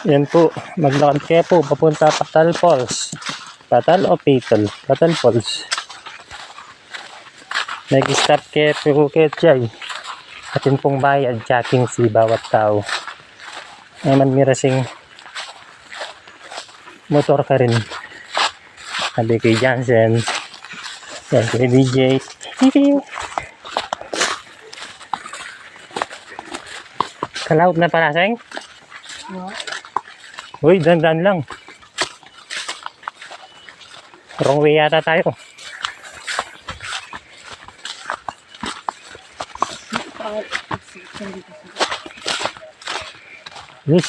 Yan po, maglakad kayo po papunta Patal Falls. Patal o Patal? Patal Falls. Nag-stop kayo po kayo dyan. Atin pong bayad, chatting si bawat tao. Ay manmirasing motor ka rin. Sabi kay Jansen. Yan kay DJ. Kalaot na pala, Seng? Uy, dandan lang. Wrong way yata tayo. Yes.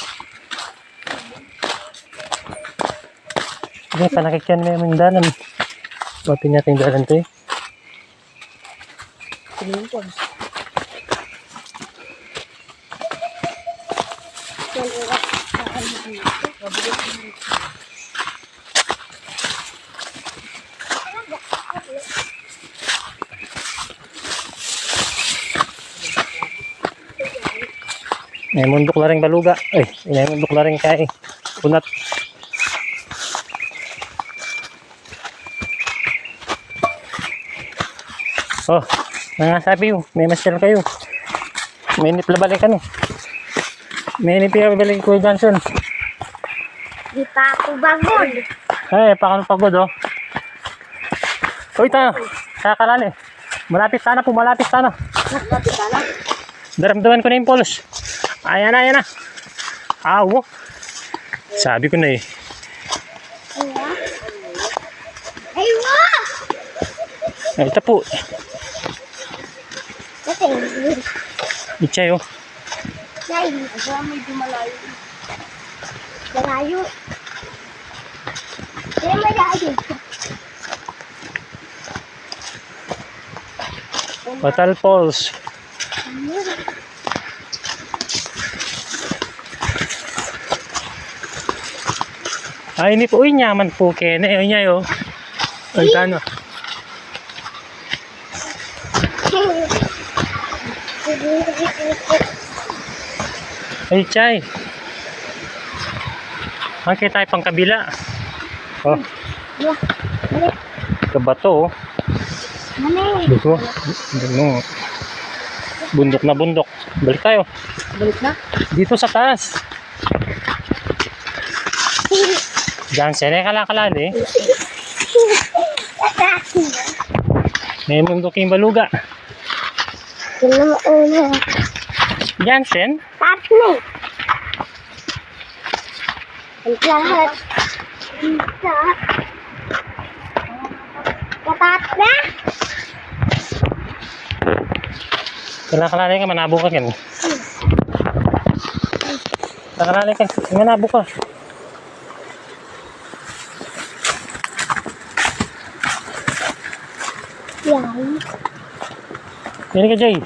Hindi, panakikyan mo yung dalan. Buti natin yung dalan to eh. May mundok na rin baluga. Ay, may mundok na rin kay kunat. Oh, nangasabi yun. May masel kayo. May niplabalik ka no. May niplabalik ko Johnson. Di pa ako bagod. Ay, pa ka pagod oh. Uy, tayo. Kakalali. Malapit sana po, malapit sana. Malapit sana? Daramdaman ko na yung polos. Ayan na, ayan na. Awo. Sabi ko na eh. Aywa! Ay, ito po. Kasi, Ichay oh. Nay, asa medyo malayo. Malayo. Eh, malayo. Patal Falls. Ay, ini po. Uy, nyaman po kene. Uy, niya yo. Ay, kano. Ay, chay. Makikita tayo pang kabila. Oh, kabato oh. Buko. Ano? Bundok na bundok. Balik tayo. Balik na? Dito sa taas. Jansen, kalakala eh. May bundok yung baluga. Sino una? Jansen? Tatlo. Ang lahat. Isa. Katatla. Kalakala ka, manabo ka kan. Kalakala ka, manabo ka. Yan. Yan ka, Jay.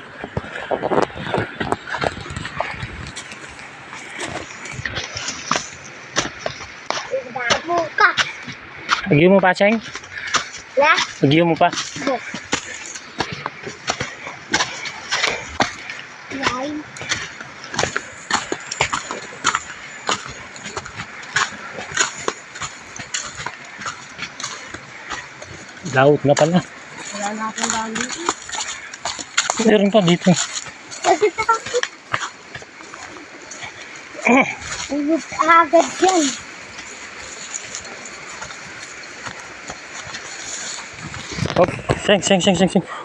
Dabo ka. Nagyo mo pa, Cheng? Na? Nagyo mo pa. Yan. Laut na pala. Wala na akong dali. Meron pa dito. Ulog agad yan. Hop, Cheng.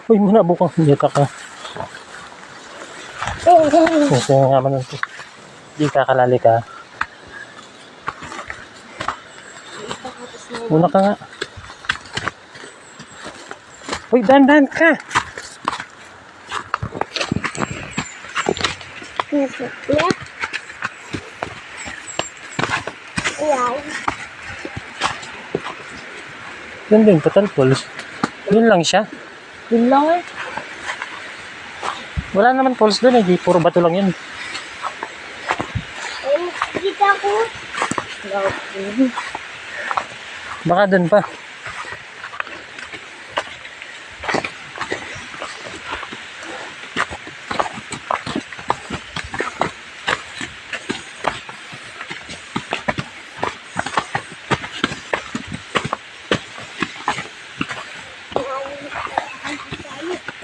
Uy, manabo ka. Hindi ka ka. Kasi nga man ito. Hindi kakalali ka. Una ka nga. Uy, dandan ka. Yeah. Yan. Yan din, Patal Falls. Yun lang siya. Yun lang eh. Wala naman falls doon eh. Puro bato lang yan. Kita ko. Baka doon pa.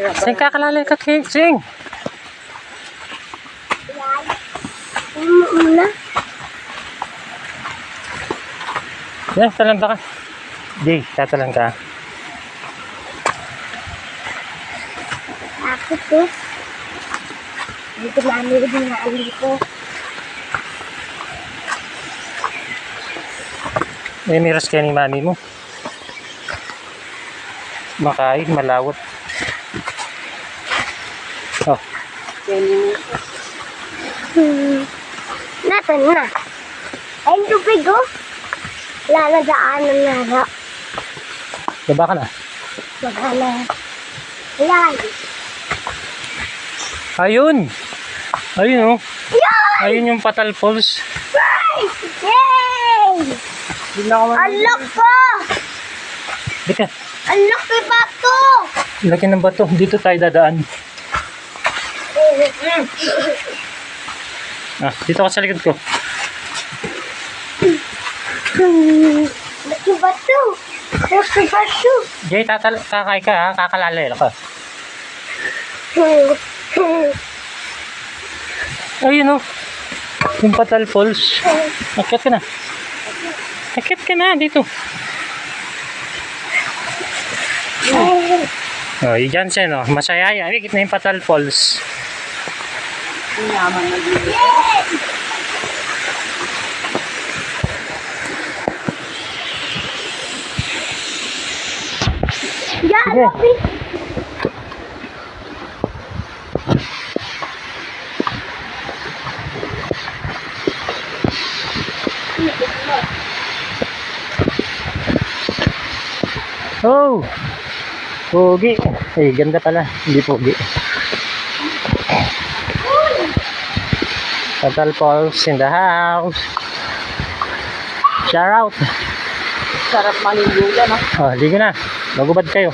Sing kakalala ka, King. Sing. Yan. Una. Yan, talanda ka. Jay, tatalan ka. Ako to. Dito namin din na ko. May miras kaya ni mami mo. Makain, malawot. Oh, Nasaan na? Ay, yung tubig oh. Wala na daanan na na. baba ka na. Baka na. Yan. Ayun. Ayun oh. Yan! Ayun yung Patal Falls. Yay! Alak ko! Di ka. Alak kay bato! Laki ng bato. Dito tayo dadaan. Ah, dito ka sa likod ko. Laki bato! Laki bato! Jay, kakay ka ha. Kakalalay ka. Ayun oh. Yung Patal Falls. Akit ka na. Akit ka na dito. Oh, yung Jansen oh. Masaya yan. Ikit na yung Patal Falls. Yan! Sige. Laki! Oh! Pogi. Ay, ganda pala. Hindi pogi. Patal Falls in the house. Shout out. Sarap maligo yan, no? Oh, ligo na. Magubad kayo.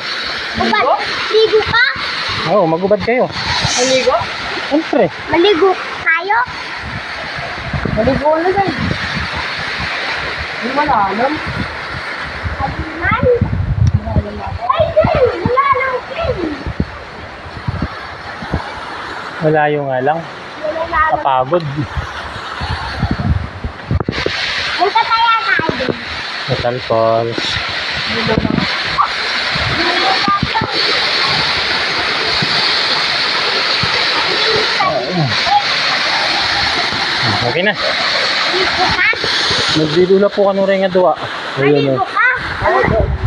Ubad, ligo ka? Oo, magubad kayo. Maligo? Siyempre. Maligo tayo? Maligo na yan. Hindi malalim. Aliman? Ay, din! Wala lang din! Malayo nga lang. Wala lang. Kapagod. Ay, tataya tayo din. Patal Falls. Okay na. Ligo ka? Nagdidula po ka nung rin nga duwa. Ayun Maligo oh. ka?